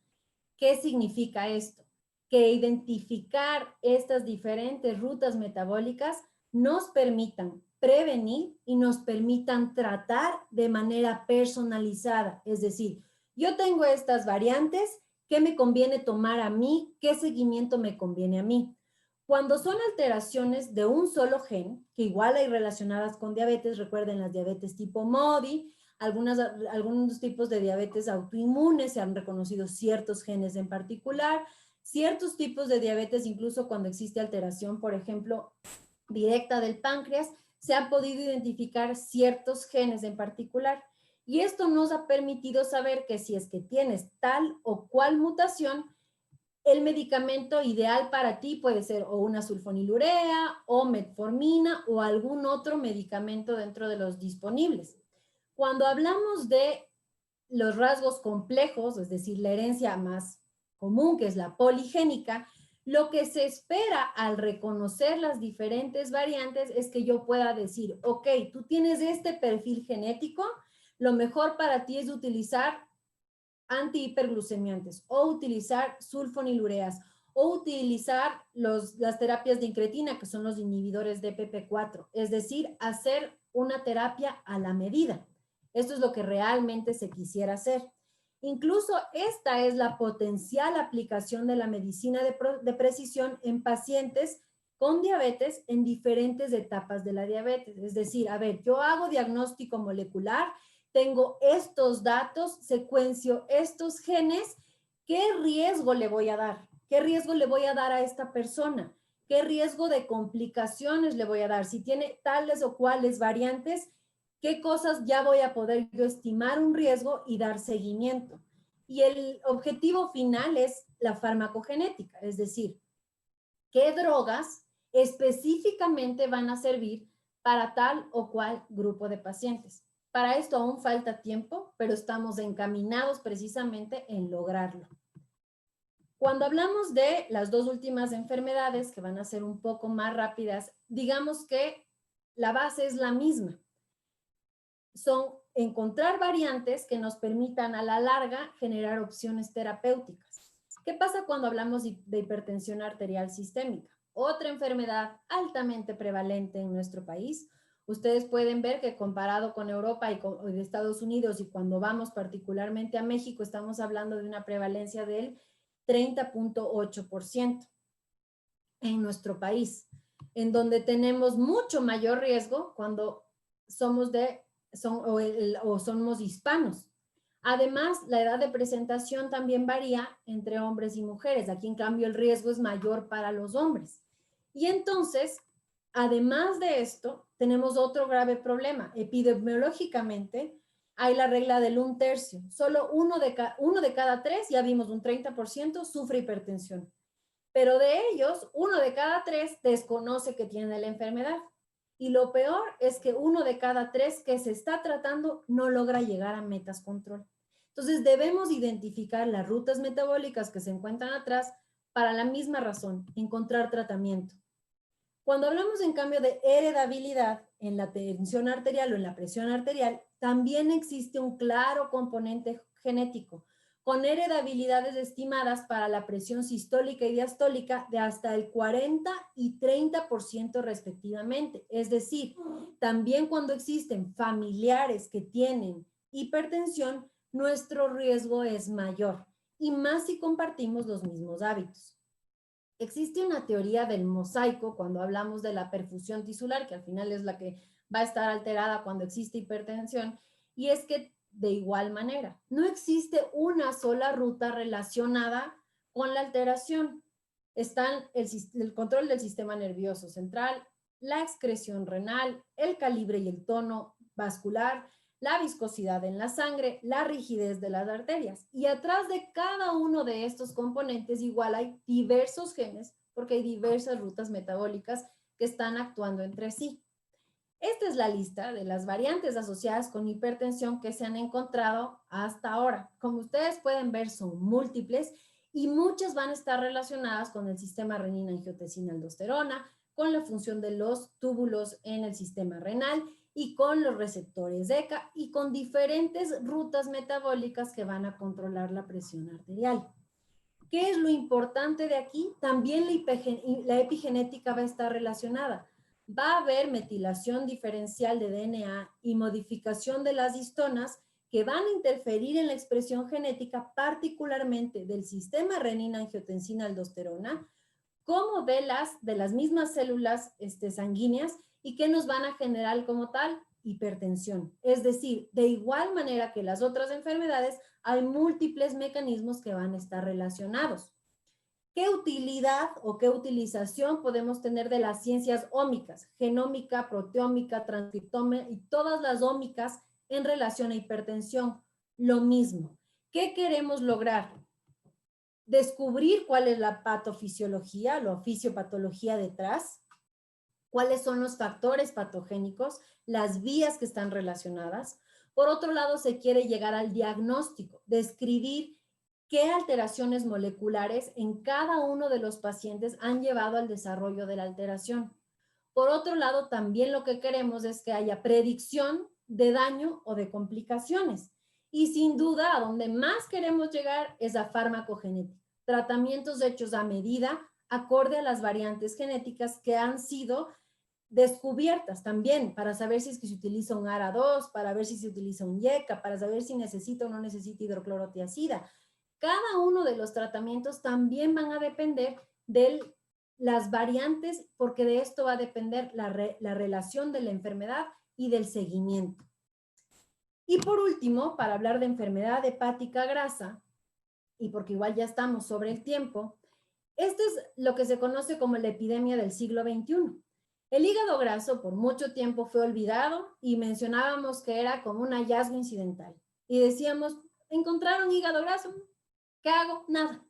Speaker 1: ¿Qué significa esto? Que identificar estas diferentes rutas metabólicas nos permitan prevenir y nos permitan tratar de manera personalizada. Es decir, yo tengo estas variantes, ¿qué me conviene tomar a mí? ¿Qué seguimiento me conviene a mí? Cuando son alteraciones de un solo gen, que igual hay relacionadas con diabetes, recuerden las diabetes tipo MODY, algunos tipos de diabetes autoinmunes, se han reconocido ciertos genes en particular, ciertos tipos de diabetes, incluso cuando existe alteración, por ejemplo, directa del páncreas, se han podido identificar ciertos genes en particular. Y esto nos ha permitido saber que si es que tienes tal o cual mutación, el medicamento ideal para ti puede ser o una sulfonilurea o metformina o algún otro medicamento dentro de los disponibles. Cuando hablamos de los rasgos complejos, es decir, la herencia más común, que es la poligénica, lo que se espera al reconocer las diferentes variantes es que yo pueda decir, ok, tú tienes este perfil genético, lo mejor para ti es utilizar antihiperglucemiantes o utilizar sulfonilureas o utilizar las terapias de incretina, que son los inhibidores de PP4, es decir, hacer una terapia a la medida. Esto es lo que realmente se quisiera hacer. Incluso esta es la potencial aplicación de la medicina de precisión en pacientes con diabetes en diferentes etapas de la diabetes. Es decir, a ver, yo hago diagnóstico molecular, tengo estos datos, secuencio estos genes, ¿qué riesgo le voy a dar? ¿Qué riesgo le voy a dar a esta persona? ¿Qué riesgo de complicaciones le voy a dar? Si tiene tales o cuales variantes, ¿qué cosas ya voy a poder yo estimar un riesgo y dar seguimiento? Y el objetivo final es la farmacogenética, es decir, ¿qué drogas específicamente van a servir para tal o cual grupo de pacientes? Para esto aún falta tiempo, pero estamos encaminados precisamente en lograrlo. Cuando hablamos de las dos últimas enfermedades, que van a ser un poco más rápidas, digamos que la base es la misma. Son encontrar variantes que nos permitan a la larga generar opciones terapéuticas. ¿Qué pasa cuando hablamos de hipertensión arterial sistémica? Otra enfermedad altamente prevalente en nuestro país. Ustedes pueden ver que comparado con Europa y con Estados Unidos, y cuando vamos particularmente a México, estamos hablando de una prevalencia del 30.8% en nuestro país, en donde tenemos mucho mayor riesgo cuando somos somos hispanos. Además, la edad de presentación también varía entre hombres y mujeres. Aquí, en cambio, el riesgo es mayor para los hombres. Y entonces, además de esto, tenemos otro grave problema. Epidemiológicamente, hay la regla del 1/3. Solo uno de cada tres, ya vimos un 30%, sufre hipertensión. Pero de ellos, 1 de cada 3 desconoce que tiene la enfermedad. Y lo peor es que 1 de cada 3 que se está tratando no logra llegar a metas control. Entonces debemos identificar las rutas metabólicas que se encuentran atrás para la misma razón, encontrar tratamiento. Cuando hablamos en cambio de heredabilidad en la tensión arterial o en la presión arterial, también existe un claro componente genético, con heredabilidades estimadas para la presión sistólica y diastólica de hasta el 40 y 30% respectivamente. Es decir, también cuando existen familiares que tienen hipertensión, nuestro riesgo es mayor, y más si compartimos los mismos hábitos. Existe una teoría del mosaico cuando hablamos de la perfusión tisular, que al final es la que va a estar alterada cuando existe hipertensión, y es que de igual manera, no existe una sola ruta relacionada con la alteración. Están el control del sistema nervioso central, la excreción renal, el calibre y el tono vascular, la viscosidad en la sangre, la rigidez de las arterias. Y atrás de cada uno de estos componentes igual hay diversos genes, porque hay diversas rutas metabólicas que están actuando entre sí. Esta es la lista de las variantes asociadas con hipertensión que se han encontrado hasta ahora. Como ustedes pueden ver, son múltiples y muchas van a estar relacionadas con el sistema renina-angiotensina-aldosterona, con la función de los túbulos en el sistema renal y con los receptores ECA y con diferentes rutas metabólicas que van a controlar la presión arterial. ¿Qué es lo importante de aquí? También la epigenética va a estar relacionada. va a haber metilación diferencial de DNA y modificación de las histonas que van a interferir en la expresión genética, particularmente del sistema renina-angiotensina-aldosterona, como de las mismas células sanguíneas y que nos van a generar como tal hipertensión. Es decir, de igual manera que las otras enfermedades, hay múltiples mecanismos que van a estar relacionados. ¿Qué utilidad o qué utilización podemos tener de las ciencias ómicas? Genómica, proteómica, transcriptómica y todas las ómicas en relación a hipertensión. Lo mismo. ¿Qué queremos lograr? Descubrir cuál es la patofisiología, la fisiopatología detrás, cuáles son los factores patogénicos, las vías que están relacionadas. Por otro lado, se quiere llegar al diagnóstico, describir qué alteraciones moleculares en cada uno de los pacientes han llevado al desarrollo de la alteración. Por otro lado, también lo que queremos es que haya predicción de daño o de complicaciones. Y sin duda, a donde más queremos llegar es a farmacogenética. Tratamientos hechos a medida, acorde a las variantes genéticas que han sido descubiertas también, para saber si es que se utiliza un ARA2, para ver si se utiliza un YECA, para saber si necesita o no necesita hidroclorotiazida. Cada uno de los tratamientos también van a depender de las variantes, porque de esto va a depender la relación de la enfermedad y del seguimiento. Y por último, para hablar de enfermedad hepática grasa, y porque igual ya estamos sobre el tiempo, esto es lo que se conoce como la epidemia del siglo XXI. El hígado graso por mucho tiempo fue olvidado y mencionábamos que era como un hallazgo incidental. Y decíamos, encontraron hígado graso, ¿qué hago? Nada.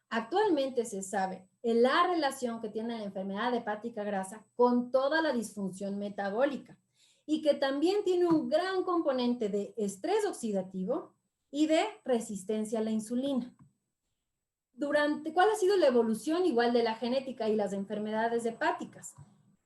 Speaker 1: Actualmente se sabe la relación que tiene la enfermedad hepática grasa con toda la disfunción metabólica y que también tiene un gran componente de estrés oxidativo y de resistencia a la insulina. ¿Cuál ha sido la evolución igual de la genética y las enfermedades hepáticas?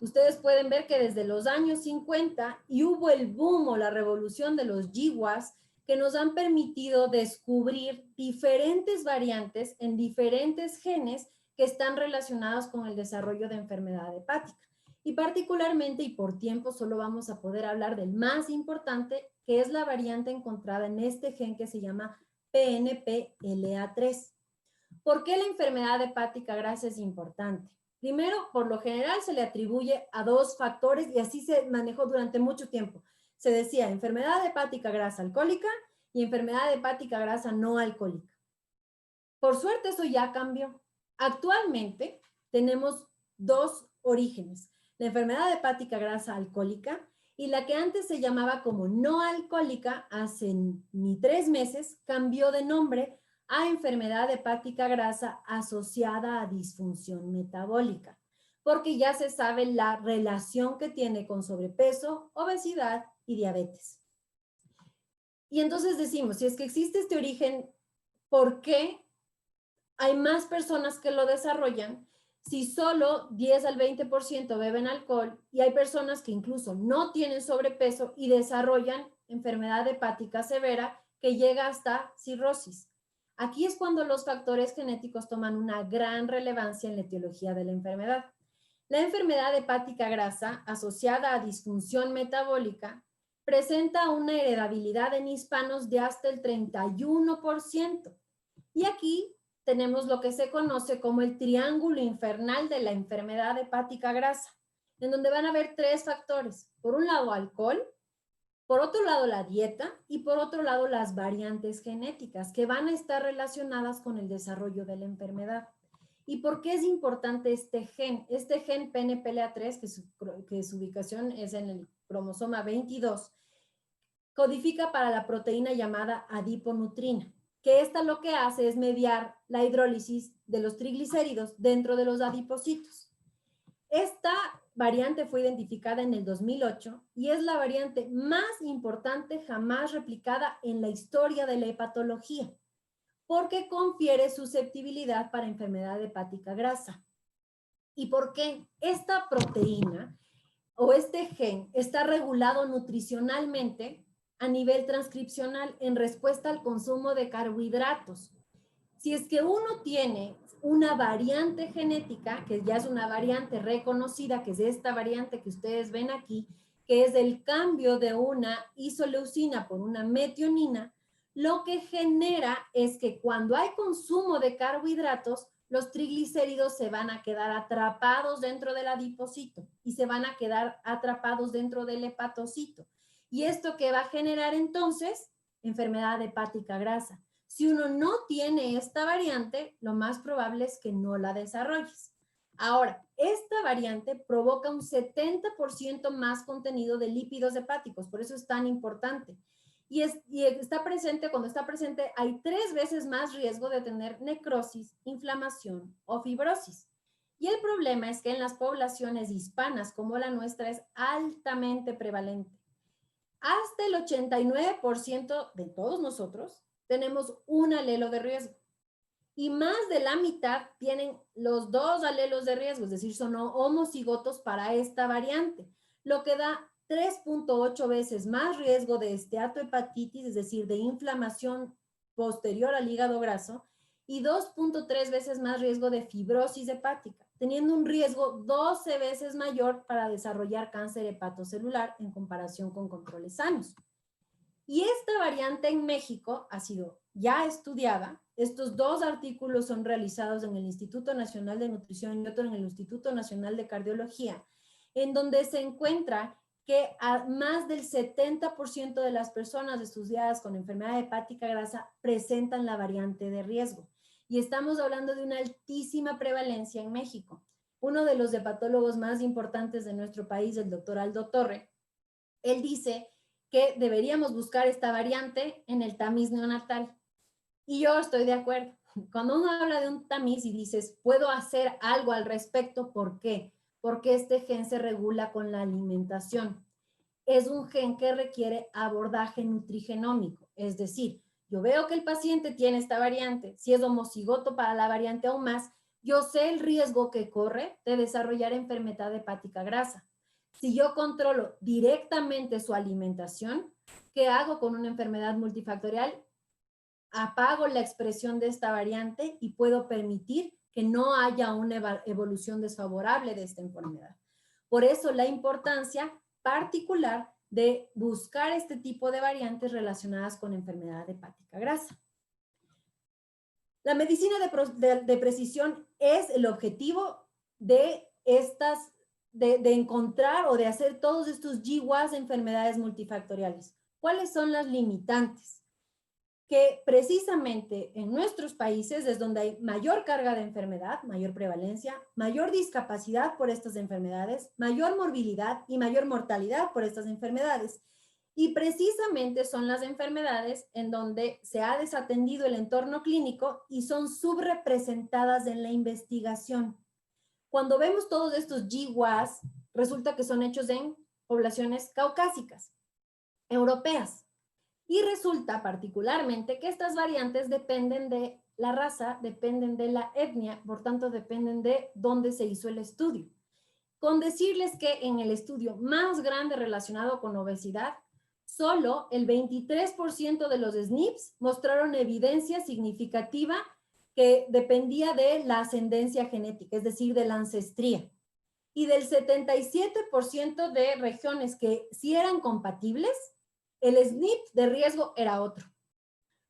Speaker 1: Ustedes pueden ver que desde los años 50 y hubo el boom o la revolución de los GWAS que nos han permitido descubrir diferentes variantes en diferentes genes que están relacionados con el desarrollo de enfermedad hepática. Y particularmente y por tiempo solo vamos a poder hablar del más importante, que es la variante encontrada en este gen que se llama PNPLA3. ¿Por qué la enfermedad hepática grasa es importante? Primero, por lo general se le atribuye a dos factores y así se manejó durante mucho tiempo. Se decía enfermedad hepática grasa alcohólica y enfermedad hepática grasa no alcohólica. Por suerte eso ya cambió. Actualmente tenemos dos orígenes, la enfermedad hepática grasa alcohólica y la que antes se llamaba como no alcohólica, hace ni 3 meses cambió de nombre a enfermedad hepática grasa asociada a disfunción metabólica, porque ya se sabe la relación que tiene con sobrepeso, obesidad y diabetes. Y entonces decimos, si es que existe este origen, ¿por qué hay más personas que lo desarrollan si solo 10 al 20% beben alcohol y hay personas que incluso no tienen sobrepeso y desarrollan enfermedad hepática severa que llega hasta cirrosis? Aquí es cuando los factores genéticos toman una gran relevancia en la etiología de la enfermedad. La enfermedad hepática grasa asociada a disfunción metabólica presenta una heredabilidad en hispanos de hasta el 31%. Y aquí tenemos lo que se conoce como el triángulo infernal de la enfermedad hepática grasa, en donde van a haber 3 factores. Por un lado, alcohol, por otro lado, la dieta y por otro lado, las variantes genéticas que van a estar relacionadas con el desarrollo de la enfermedad. ¿Y por qué es importante este gen? Este gen PNPLA3, que su ubicación es en el cromosoma 22, codifica para la proteína llamada adiponutrina, que esta lo que hace es mediar la hidrólisis de los triglicéridos dentro de los adipocitos. Esta variante fue identificada en el 2008 y es la variante más importante jamás replicada en la historia de la hepatología, porque confiere susceptibilidad para enfermedad hepática grasa. ¿Y por qué? Esta proteína o este gen está regulado nutricionalmente a nivel transcripcional en respuesta al consumo de carbohidratos. Si es que uno tiene una variante genética, que ya es una variante reconocida, que es esta variante que ustedes ven aquí, que es el cambio de una isoleucina por una metionina, lo que genera es que cuando hay consumo de carbohidratos, los triglicéridos se van a quedar atrapados dentro del adipocito y se van a quedar atrapados dentro del hepatocito. ¿Y esto qué va a generar entonces? Enfermedad hepática grasa. Si uno no tiene esta variante, lo más probable es que no la desarrolles. Ahora, esta variante provoca un 70% más contenido de lípidos hepáticos, por eso es tan importante. Y está presente, cuando está presente, hay 3 veces más riesgo de tener necrosis, inflamación o fibrosis. Y el problema es que en las poblaciones hispanas como la nuestra es altamente prevalente. Hasta el 89% de todos nosotros tenemos un alelo de riesgo. Y más de la mitad tienen los 2 alelos de riesgo, es decir, son homocigotos para esta variante, lo que da 3.8 veces más riesgo de esteatohepatitis, es decir, de inflamación posterior al hígado graso, y 2.3 veces más riesgo de fibrosis hepática, teniendo un riesgo 12 veces mayor para desarrollar cáncer hepatocelular en comparación con controles sanos. Y esta variante en México ha sido ya estudiada. Estos 2 artículos son realizados en el Instituto Nacional de Nutrición y otro en el Instituto Nacional de Cardiología, en donde se encuentra que a más del 70% de las personas estudiadas con enfermedad hepática grasa presentan la variante de riesgo. Y estamos hablando de una altísima prevalencia en México. Uno de los hepatólogos más importantes de nuestro país, el doctor Aldo Torre, él dice que deberíamos buscar esta variante en el tamiz neonatal. Y yo estoy de acuerdo. Cuando uno habla de un tamiz y dices, puedo hacer algo al respecto, ¿por qué? Porque este gen se regula con la alimentación. Es un gen que requiere abordaje nutrigenómico, es decir, yo veo que el paciente tiene esta variante, si es homocigoto para la variante aún más, yo sé el riesgo que corre de desarrollar enfermedad hepática grasa. Si yo controlo directamente su alimentación, ¿qué hago con una enfermedad multifactorial? Apago la expresión de esta variante y puedo permitir que no haya una evolución desfavorable de esta enfermedad. Por eso la importancia particular de buscar este tipo de variantes relacionadas con enfermedad hepática grasa. La medicina de precisión es el objetivo de de encontrar o de hacer todos estos GWAS de enfermedades multifactoriales. ¿Cuáles son las limitantes? Que precisamente en nuestros países es donde hay mayor carga de enfermedad, mayor prevalencia, mayor discapacidad por estas enfermedades, mayor morbilidad y mayor mortalidad por estas enfermedades. Y precisamente son las enfermedades en donde se ha desatendido el entorno clínico y son subrepresentadas en la investigación. Cuando vemos todos estos GWAS, resulta que son hechos en poblaciones caucásicas, europeas. Y resulta particularmente que estas variantes dependen de la raza, dependen de la etnia, por tanto dependen de dónde se hizo el estudio. Con decirles que en el estudio más grande relacionado con obesidad, solo el 23% de los SNPs mostraron evidencia significativa que dependía de la ascendencia genética, es decir, de la ancestría. Y del 77% de regiones que sí eran compatibles, el SNP de riesgo era otro.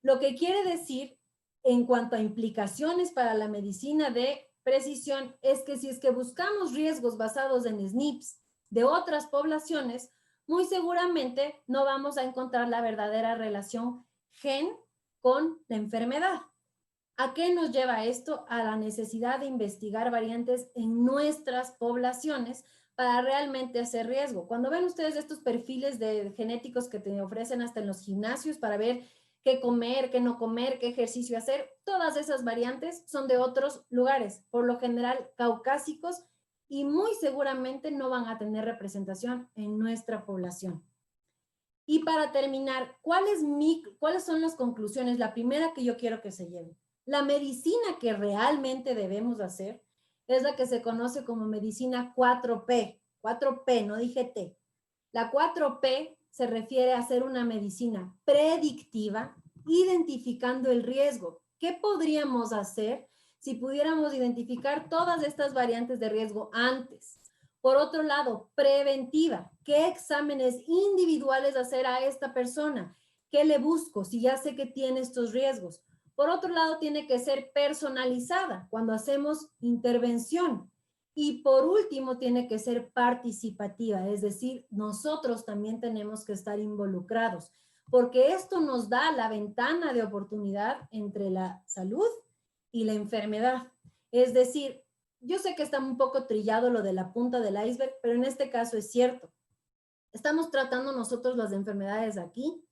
Speaker 1: Lo que quiere decir, en cuanto a implicaciones para la medicina de precisión, es que si es que buscamos riesgos basados en SNPs de otras poblaciones, muy seguramente no vamos a encontrar la verdadera relación gen con la enfermedad. ¿A qué nos lleva esto? A la necesidad de investigar variantes en nuestras poblaciones para realmente hacer riesgo. Cuando ven ustedes estos perfiles de genéticos que te ofrecen hasta en los gimnasios para ver qué comer, qué no comer, qué ejercicio hacer, todas esas variantes son de otros lugares, por lo general caucásicos, y muy seguramente no van a tener representación en nuestra población. Y para terminar, ¿cuáles son las conclusiones? La primera que yo quiero que se lleven. La medicina que realmente debemos hacer es la que se conoce como medicina 4P. 4P, no dije T. La 4P se refiere a hacer una medicina predictiva, identificando el riesgo. ¿Qué podríamos hacer si pudiéramos identificar todas estas variantes de riesgo antes? Por otro lado, preventiva. ¿Qué exámenes individuales hacer a esta persona? ¿Qué le busco si ya sé que tiene estos riesgos? Por otro lado, tiene que ser personalizada cuando hacemos intervención. Y por último, tiene que ser participativa, es decir, nosotros también tenemos que estar involucrados, porque esto nos da la ventana de oportunidad entre la salud y la enfermedad. Es decir, yo sé que está un poco trillado lo de la punta del iceberg, pero en este caso es cierto. Estamos tratando nosotros las enfermedades aquí,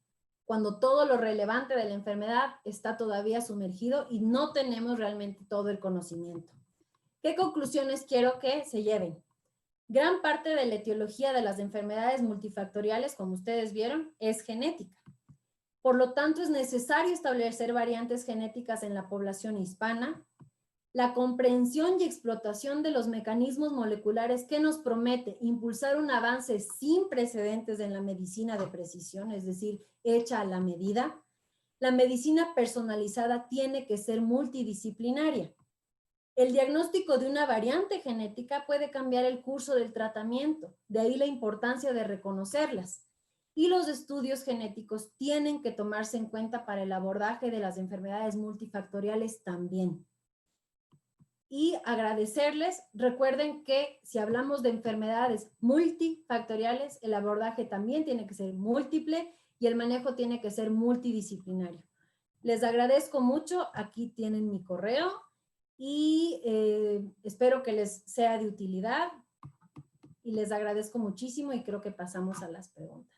Speaker 1: cuando todo lo relevante de la enfermedad está todavía sumergido y no tenemos realmente todo el conocimiento. ¿Qué conclusiones quiero que se lleven? Gran parte de la etiología de las enfermedades multifactoriales, como ustedes vieron, es genética. Por lo tanto, es necesario establecer variantes genéticas en la población hispana. La comprensión y explotación de los mecanismos moleculares que nos promete impulsar un avance sin precedentes en la medicina de precisión, es decir, hecha a la medida. La medicina personalizada tiene que ser multidisciplinaria. El diagnóstico de una variante genética puede cambiar el curso del tratamiento, de ahí la importancia de reconocerlas. Y los estudios genéticos tienen que tomarse en cuenta para el abordaje de las enfermedades multifactoriales también. Y agradecerles, recuerden que si hablamos de enfermedades multifactoriales, el abordaje también tiene que ser múltiple y el manejo tiene que ser multidisciplinario. Les agradezco mucho, aquí tienen mi correo y espero que les sea de utilidad y les agradezco muchísimo y creo que pasamos a las preguntas.